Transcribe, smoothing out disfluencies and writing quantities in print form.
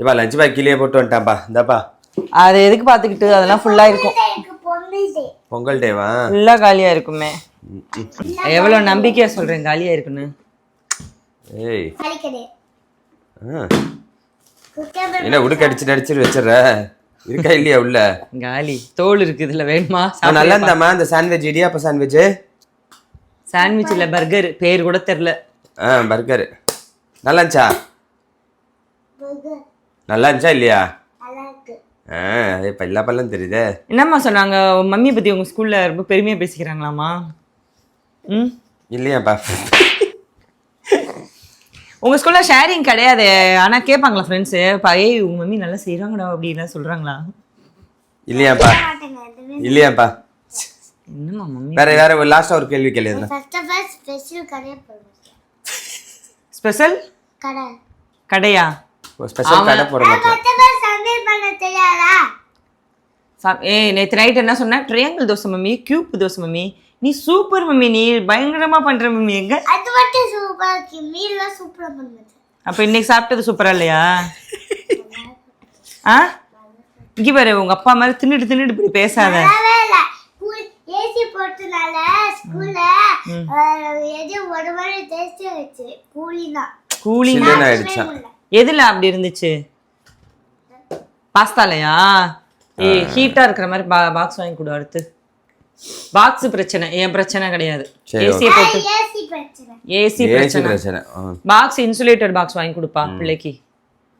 இப்பா lunch back கீழே போட்டு வந்துட்டான்ப்பா இந்தாப்பா. அது எதுக்கு பார்த்துக்கிட்டு அதெல்லாம் ஃபுல்லாக இருக்கும். பொங்கல் டேவா ஃபுல்லாக காலியாக இருக்குமே. எவ்வளோ நம்பிக்கையாக சொல்கிறேன் காலியாக இருக்குன்னு. ஏய் என்ன உடுக்க அடிச்சு வச்சிடற இருக்கா இல்லையா உள்ள? காலி தோல் இருக்குது. இதில் வேணுமா? நல்லா இருந்தாமா இந்த சாண்ட்விச்? இடியாப்பா சாண்ட்விச். சாண்ட்விச் இல்லை பர்கர், பேர் கூட தெரில. பர்கர் நல்லா இருந்துச்சா? நல்லா இருந்துச்சா இல்லையா? இப்போ எல்லா பல்லும் தெரியுதே. என்னம்மா சொன்னாங்க மம்மியை பற்றி உங்கள் ஸ்கூலில் ரொம்ப பெருமையாக பேசிக்கிறாங்களாம்மா? ம் இல்லையாப்பா. உங்கள் ஸ்கூலில் ஷேரிங் கிடையாது. ஆனால் கேட்பாங்களா ஃப்ரெண்ட்ஸு ஏய் உங்கள் மம்மி நல்லா செய்கிறாங்கடா அப்படின்லாம் சொல்கிறாங்களா? இல்லையாப்பா இல்லையாப்பா. என்னம்மா மம்மி வேற லாஸ்ட்டாக ஒரு கேள்வி கேள்வி. ஸ்பெஷல் கடையா? ஸ்பெஷல் கடை போட மாட்டேன். ஏய் நேற்று நைட் என்ன சொன்ன? Triangle dosa mummy, cube dosa mummy. நீ சூப்பர் மம்மி, நீ பயங்கரமா பண்ற மம்மி. எங்க அது மட்டும் சூப்பரா இருக்கு, மீல்ல சூப்பரா பண்ணுது. அப்ப இன்னைக்கு சாப்பிட்டது சூப்பரா இல்லையா? இங்க பாரு உங்க அப்பா மாதிரி தின்னுட்டு இப்படி பேசாத. ஏசி போட்டனால ஸ்கூல்ல எது ஒரு மாதிரி டேஸ்ட் வச்சு கூலினா ஆயிடுச்சா? எதுல அப்படி இருந்துச்சு? பாஸ்தாலையா? ஏய் ஹீட்டா இருக்கிற மாதிரி பாக்ஸ் வாங்கி கொடு. அடுத்து பாக்ஸ் பிரச்சனை, என் பிரச்சனை கிடையாது. ஏசி போட்டு ஏசி பிரச்சனை. பாக்ஸ் இன்சுலேட்டட் பாக்ஸ் வாங்கி கொடுப்பா பிள்ளைக்கு.